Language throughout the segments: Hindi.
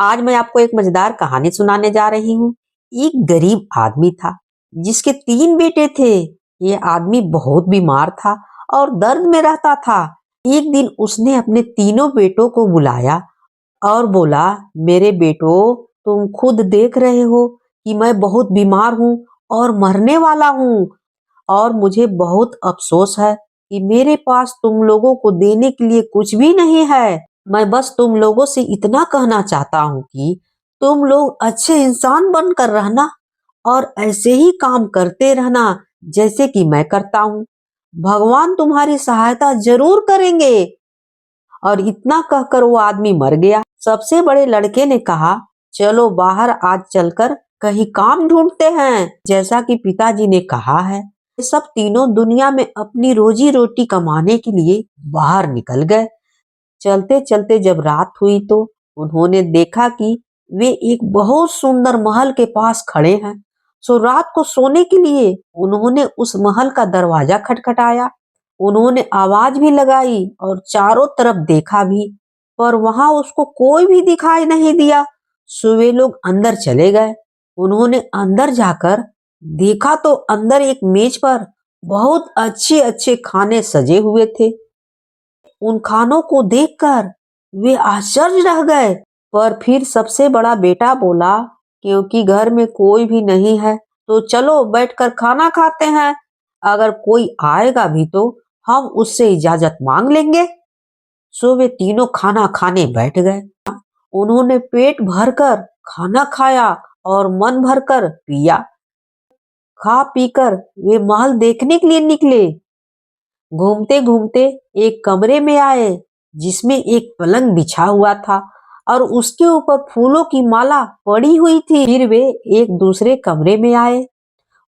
आज मैं आपको एक मजेदार कहानी सुनाने जा रही हूँ। एक गरीब आदमी था जिसके 3 बेटे थे। ये आदमी बहुत बीमार था और दर्द में रहता था। एक दिन उसने अपने तीनों बेटों को बुलाया और बोला, मेरे बेटो, तुम खुद देख रहे हो कि मैं बहुत बीमार हूँ और मरने वाला हूँ, और मुझे बहुत अफसोस है कि मेरे पास तुम लोगों को देने के लिए कुछ भी नहीं है। मैं बस तुम लोगों से इतना कहना चाहता हूँ कि तुम लोग अच्छे इंसान बनकर रहना और ऐसे ही काम करते रहना जैसे कि मैं करता हूँ। भगवान तुम्हारी सहायता जरूर करेंगे। और इतना कहकर वो आदमी मर गया। सबसे बड़े लड़के ने कहा, चलो बाहर आज चलकर कहीं काम ढूंढते हैं, जैसा कि पिताजी ने कहा है। सब तीनों दुनिया में अपनी रोजी रोटी कमाने के लिए बाहर निकल गए। चलते चलते जब रात हुई तो उन्होंने देखा कि वे एक बहुत सुंदर महल के पास खड़े हैं। सो रात को सोने के लिए उन्होंने उस महल का दरवाजा खटखटाया। उन्होंने आवाज भी लगाई और चारों तरफ देखा भी, पर वहां उसको कोई भी दिखाई नहीं दिया। सो वे लोग अंदर चले गए। उन्होंने अंदर जाकर देखा तो अंदर एक मेज पर बहुत अच्छे अच्छे खाने सजे हुए थे। उन खानों को देखकर वे आश्चर्य रह गए। पर फिर सबसे बड़ा बेटा बोला, क्योंकि घर में कोई भी नहीं है तो चलो बैठकर खाना खाते हैं। अगर कोई आएगा भी तो हम उससे इजाजत मांग लेंगे। सो वे तीनों खाना खाने बैठ गए। उन्होंने पेट भरकर खाना खाया और मन भरकर पिया। खा पीकर वे महल देखने के लिए निकले। घूमते घूमते एक कमरे में आए जिसमें एक पलंग बिछा हुआ था और उसके ऊपर फूलों की माला पड़ी हुई थी। फिर वे एक दूसरे कमरे में आए,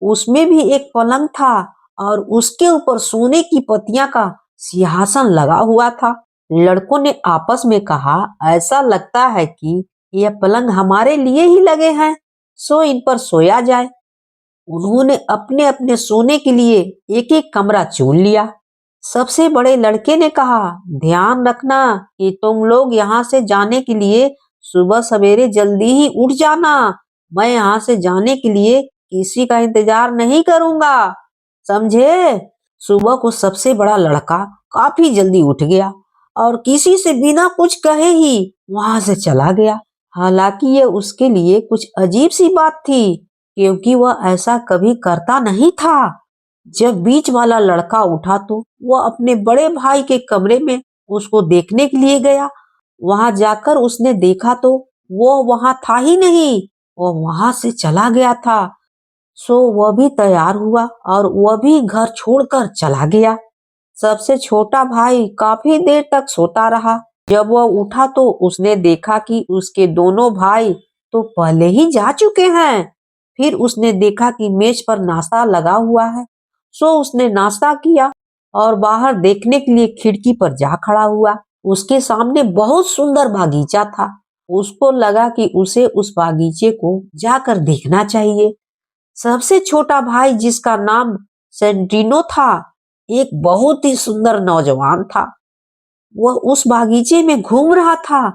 उसमें भी एक पलंग था और उसके ऊपर सोने की पत्तियां का सिंहासन लगा हुआ था। लड़कों ने आपस में कहा, ऐसा लगता है कि यह पलंग हमारे लिए ही लगे हैं, सो इन पर सोया जाए। उन्होंने अपने अपने सोने के लिए एक एक कमरा चुन लिया। सबसे बड़े लड़के ने कहा, ध्यान रखना कि तुम लोग यहाँ से जाने के लिए सुबह सवेरे जल्दी ही उठ जाना। मैं यहाँ से जाने के लिए किसी का इंतजार नहीं करूंगा, समझे? सुबह को सबसे बड़ा लड़का काफी जल्दी उठ गया और किसी से बिना कुछ कहे ही वहां से चला गया। हालांकि ये उसके लिए कुछ अजीब सी बात थी, क्योंकि वह ऐसा कभी करता नहीं था। जब बीच वाला लड़का उठा तो वह अपने बड़े भाई के कमरे में उसको देखने के लिए गया। वहां जाकर उसने देखा तो वो वहां था ही नहीं, वो वहां से चला गया था। सो वह भी तैयार हुआ और वह भी घर छोड़कर चला गया। सबसे छोटा भाई काफी देर तक सोता रहा। जब वह उठा तो उसने देखा कि उसके दोनों भाई तो पहले ही जा चुके हैं। फिर उसने देखा कि मेज पर नाश्ता लगा हुआ है। सो उसने नाश्ता किया और बाहर देखने के लिए खिड़की पर जा खड़ा हुआ। उसके सामने बहुत सुंदर बागीचा था। उसको लगा कि उसे उस बागीचे को जाकर देखना चाहिए। सबसे छोटा भाई, जिसका नाम सेंट्रिनो था, एक बहुत ही सुंदर नौजवान था। वह उस बागीचे में घूम रहा था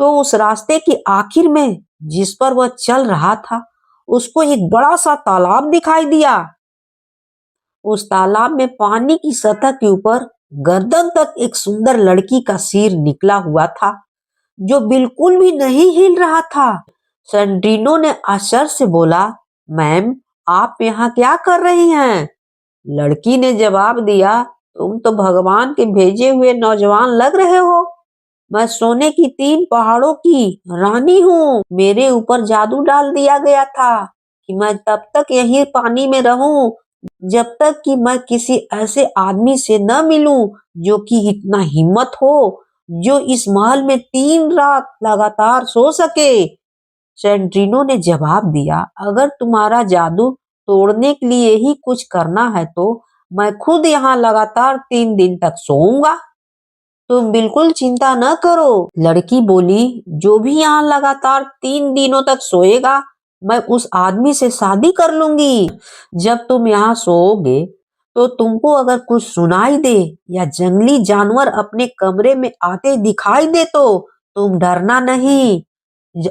तो उस रास्ते के आखिर में जिस पर वह चल रहा था उसको एक बड़ा सा तालाब दिखाई दिया। उस तालाब में पानी की सतह के ऊपर गर्दन तक एक सुंदर लड़की का सिर निकला हुआ था, जो बिल्कुल भी नहीं हिल रहा था। सेंट्रिनो ने आश्चर्य से बोला, मैम, आप यहाँ क्या कर रही हैं? लड़की ने जवाब दिया, तुम तो भगवान के भेजे हुए नौजवान लग रहे हो। मैं सोने की 3 पहाड़ों की रानी हूँ। मेरे ऊपर जादू डाल दिया गया था कि मैं तब तक यहीं पानी में रहूं जब तक कि मैं किसी ऐसे आदमी से न मिलूं जो कि इतना हिम्मत हो, जो इस महल में 3 रात लगातार सो सके। सेंट्रिनो ने जवाब दिया, अगर तुम्हारा जादू तोड़ने के लिए ही कुछ करना है तो मैं खुद यहाँ लगातार 3 दिन तक सोऊंगा। तुम बिल्कुल चिंता न करो। लड़की बोली, जो भी यहाँ लगातार 3 दिनों तक सोएगा मैं उस आदमी से शादी कर लूंगी। जब तुम यहाँ सोओगे तो तुमको अगर कुछ सुनाई दे या जंगली जानवर अपने कमरे में आते दिखाई दे तो तुम डरना नहीं।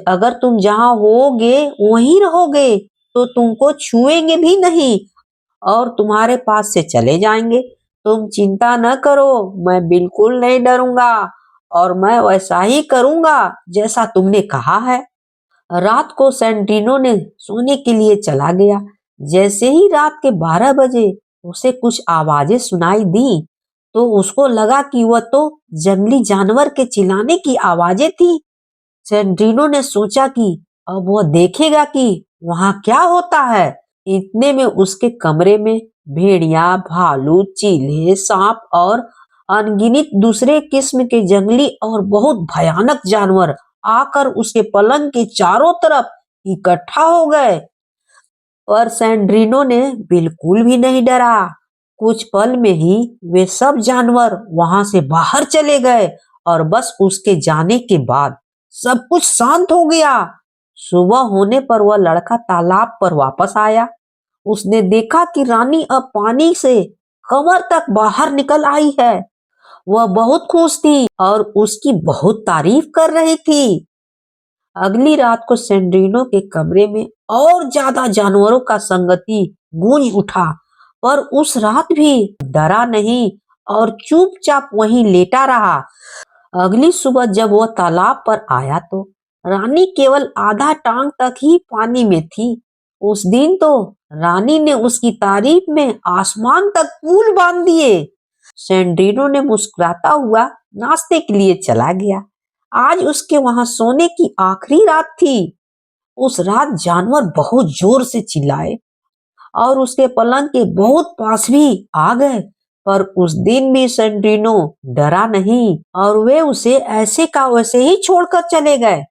अगर तुम जहाँ होगे वहीं रहोगे तो तुमको छुएंगे भी नहीं और तुम्हारे पास से चले जाएंगे। तुम चिंता न करो, मैं बिल्कुल नहीं डरूंगा और मैं वैसा ही करूंगा जैसा तुमने कहा है। रात को सेंट्रिनो ने सोने के लिए चला गया। जैसे ही रात के 12 बजे उसे कुछ आवाजें सुनाई दी तो उसको लगा कि वह तो जंगली जानवर के चिल्लाने की आवाजें थी। सेंट्रिनो ने सोचा कि अब वह देखेगा कि वहां क्या होता है। इतने में उसके कमरे में भेड़िया, भालू, चीले, सांप और अनगिनत दूसरे किस्म के जंगली और बहुत भयानक जानवर आकर उसके पलंग के चारों तरफ इकट्ठा हो गए। पर सैंड्रिनो ने बिल्कुल भी नहीं डरा। कुछ पल में ही वे सब जानवर वहां से बाहर चले गए और बस उसके जाने के बाद सब कुछ शांत हो गया। सुबह होने पर वह लड़का तालाब पर वापस आया। उसने देखा कि रानी अब पानी से कमर तक बाहर निकल आई है। वह बहुत खुश थी और उसकी बहुत तारीफ कर रही थी। अगली रात को सेंड्रीनो के कमरे में और ज्यादा जानवरों का संगति गूंज उठा, पर उस रात भी डरा नहीं और चुपचाप वहीं लेटा रहा। अगली सुबह जब वह तालाब पर आया तो रानी केवल आधा टांग तक ही पानी में थी। उस दिन तो रानी ने उसकी तारीफ में आसमान तक पुल बांध दिए। सेंड्रीनो ने मुस्कुराता हुआ नाश्ते के लिए चला गया। आज उसके वहां सोने की आखिरी रात थी। उस रात जानवर बहुत जोर से चिल्लाए और उसके पलंग के बहुत पास भी आ गए, पर उस दिन भी सेंट्रिनो डरा नहीं और वे उसे ऐसे का वैसे ही छोड़कर चले गए।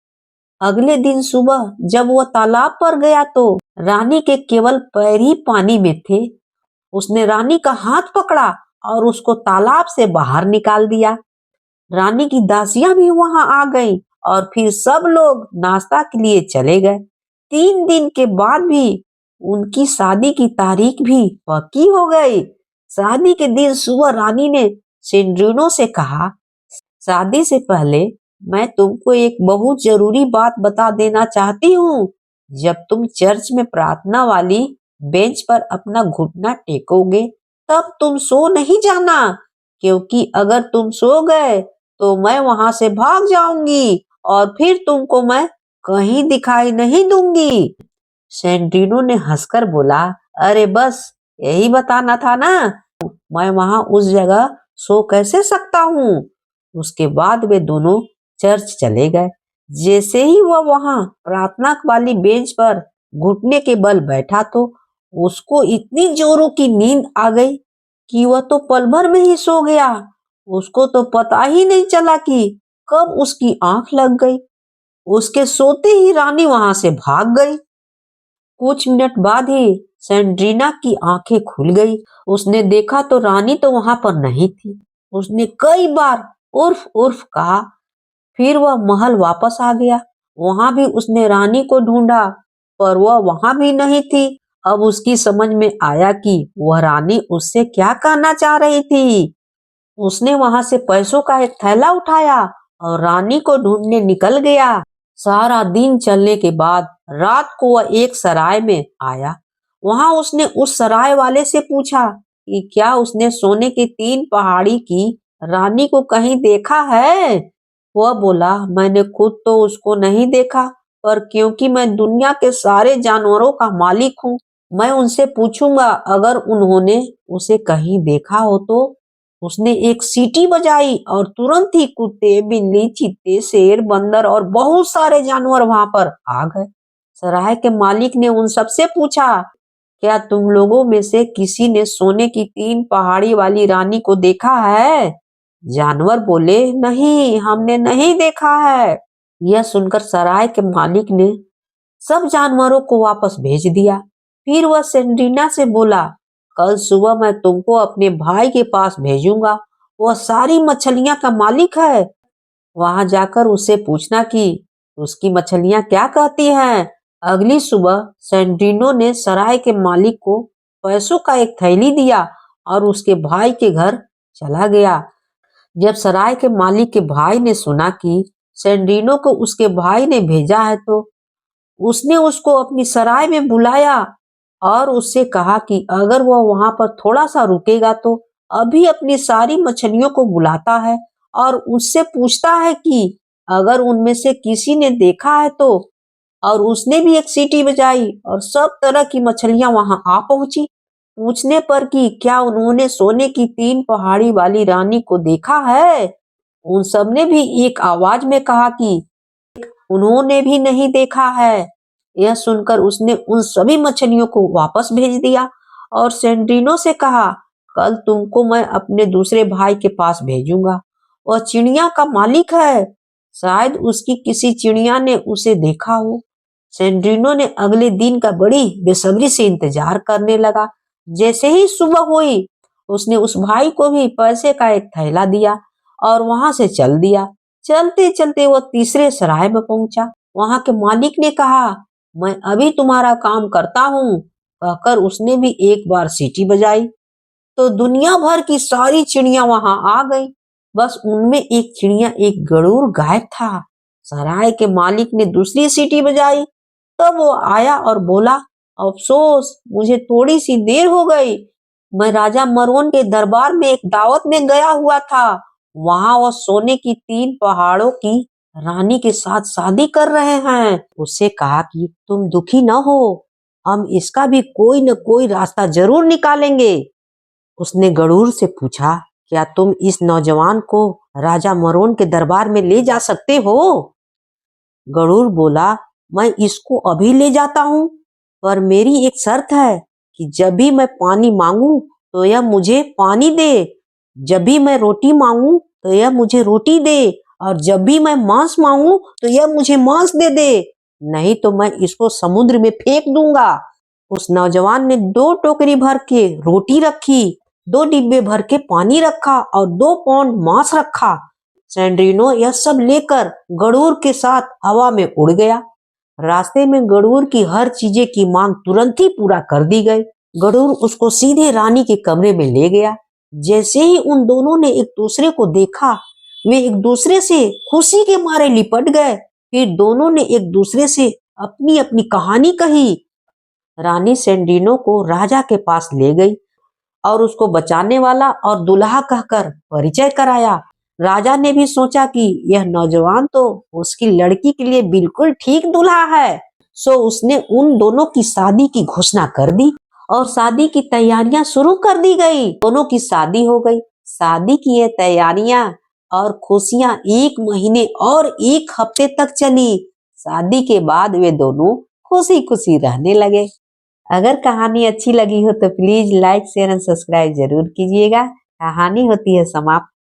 अगले दिन सुबह जब वह तालाब पर गया तो रानी के केवल पैर ही पानी में थे। उसने रानी का हाथ पकड़ा और उसको तालाब से बाहर निकाल दिया। रानी की दासियां भी वहां आ गईं और फिर सब लोग नाश्ता के लिए चले गए। 3 दिन के बाद भी उनकी शादी की तारीख भी पक्की हो गई। शादी के दिन सुबह रानी ने सेंड्रिनो से कहा, शादी से पहले मैं तुमको एक बहुत जरूरी बात बता देना चाहती हूँ। जब तुम चर्च में प्रार्थना वाली बेंच पर अपना घुटना टेकोगे तब तुम सो नहीं जाना, क्योंकि अगर तुम सो गए तो मैं वहां से भाग जाऊंगी और फिर तुमको मैं कहीं दिखाई नहीं दूंगी। सेंट्रिनो ने हंसकर बोला, अरे बस यही बताना था ना, मैं वहां उस जगह सो कैसे सकता हूँ। उसके बाद वे दोनों चर्च चले गए। जैसे ही वह वहां प्रार्थना वाली बेंच पर घुटने के बल बैठा तो उसको इतनी जोरों की नींद आ गई कि वह तो पल भर में ही सो गया। उसको तो पता ही नहीं चला कि कब उसकी आंख लग गई। उसके सोते ही रानी वहां से भाग गई। कुछ मिनट बाद ही सेंड्रीना की आंखें खुल गई। उसने देखा तो रानी तो वहां पर नहीं थी। उसने कई बार उर्फ उर्फ कहा, फिर वह महल वापस आ गया। वहां भी उसने रानी को ढूंढा, पर वह वहां भी नहीं थी। अब उसकी समझ में आया कि वह रानी उससे क्या कहना चाह रही थी। उसने वहां से पैसों का एक थैला उठाया और रानी को ढूंढने निकल गया। सारा दिन चलने के बाद रात को वह एक सराय में आया। वहां उसने उस सराय वाले से पूछा कि क्या उसने सोने की 3 पहाड़ी की रानी को कहीं देखा है। वह बोला, मैंने खुद तो उसको नहीं देखा, पर क्योंकि मैं दुनिया के सारे जानवरों का मालिक हूँ, मैं उनसे पूछूंगा अगर उन्होंने उसे कहीं देखा हो तो। उसने एक सीटी बजाई और तुरंत ही कुत्ते, बिल्ली, चीते, शेर, बंदर और बहुत सारे जानवर वहां पर आ गए। सराय के मालिक ने उन सबसे पूछा, क्या तुम लोगों में से किसी ने सोने की 3 पहाड़ी वाली रानी को देखा है। जानवर बोले, नहीं, हमने नहीं देखा है। यह सुनकर सराय के मालिक ने सब जानवरों को वापस भेज दिया। फिर वह सेंड्रीना से बोला, कल सुबह मैं तुमको अपने भाई के पास भेजूंगा। वह सारी मछलियां का मालिक है। वहां जाकर उससे पूछना कि उसकी मछलियां क्या कहती हैं। अगली सुबह सेंड्रीनो ने सराय के मालिक को पैसों का एक थैली दिया और उसके भाई के घर चला गया। जब सराय के मालिक के भाई ने सुना कि सैंडिनो को उसके भाई ने भेजा है तो उसने उसको अपनी सराय में बुलाया और उससे कहा कि अगर वह वहां पर थोड़ा सा रुकेगा तो अभी अपनी सारी मछलियों को बुलाता है और उससे पूछता है कि अगर उनमें से किसी ने देखा है तो। और उसने भी एक सीटी बजाई और सब तरह की मछलियां वहां आ पहुंची। पूछने पर कि क्या उन्होंने सोने की 3 पहाड़ी वाली रानी को देखा है, उन सब ने भी एक आवाज में कहा कि उन्होंने भी नहीं देखा है। यह सुनकर उसने उन सभी मछलियों को वापस भेज दिया और सेंड्रीनो से कहा, कल तुमको मैं अपने दूसरे भाई के पास भेजूंगा। वह चिड़िया का मालिक है, शायद उसकी किसी चिड़िया ने उसे देखा हो। सेंड्रीनो ने अगले दिन का बड़ी बेसब्री से इंतजार करने लगा। जैसे ही सुबह हुई, उसने उस भाई को भी पैसे का एक थैला दिया और वहां से चल दिया। चलते चलते वो तीसरे सराय में पहुंचा। वहां के मालिक ने कहा, मैं अभी तुम्हारा काम करता हूँ, कहकर उसने भी एक बार सीटी बजाई तो दुनिया भर की सारी चिड़िया वहां आ गई। बस उनमें एक चिड़िया, एक गरुड़ गायब था। सराय के मालिक ने दूसरी सीटी बजाई, तब वो आया और बोला, अफसोस, मुझे थोड़ी सी देर हो गई। मैं राजा मरोन के दरबार में एक दावत में गया हुआ था। वहां वो सोने की 3 पहाड़ों की रानी के साथ शादी कर रहे हैं। उससे कहा कि तुम दुखी न हो, हम इसका भी कोई न कोई रास्ता जरूर निकालेंगे। उसने गरुड़ से पूछा, क्या तुम इस नौजवान को राजा मरोन के दरबार में ले जा सकते हो? गरुड़ बोला, मैं इसको अभी ले जाता हूँ, पर मेरी एक शर्त है कि जब भी मैं पानी मांगू तो यह मुझे पानी दे, जब भी मैं रोटी मांगू तो यह मुझे रोटी दे, और जब भी मैं मांस मांगू तो यह मुझे मांस दे दे, नहीं तो मैं इसको समुद्र में फेंक दूंगा। उस नौजवान ने 2 टोकरी भर के रोटी रखी, 2 डिब्बे भर के पानी रखा और 2 पाउंड मांस रखा। सैंड्रीनो यह सब लेकर गरुड़ के साथ हवा में उड़ गया। रास्ते में गरुड़ की हर चीजें की मांग तुरंत ही पूरा कर दी गई। गरुड़ उसको सीधे रानी के कमरे में ले गया। जैसे ही उन दोनों ने एक दूसरे को देखा, वे एक दूसरे से खुशी के मारे लिपट गए। फिर दोनों ने एक दूसरे से अपनी अपनी कहानी कही। रानी सैंडिनो को राजा के पास ले गई और उसको बचाने वाला और दुल्हा कहकर परिचय कराया। राजा ने भी सोचा कि यह नौजवान तो उसकी लड़की के लिए बिल्कुल ठीक दूल्हा है। सो उसने उन दोनों की शादी की घोषणा कर दी और शादी की तैयारियां शुरू कर दी गई। दोनों की शादी हो गई। शादी की ये तैयारियां और खुशियां 1 महीने और 1 हफ्ते तक चली। शादी के बाद वे दोनों खुशी खुशी रहने लगे। अगर कहानी अच्छी लगी हो तो please like share and subscribe जरूर कीजिएगा। कहानी होती है समाप्त।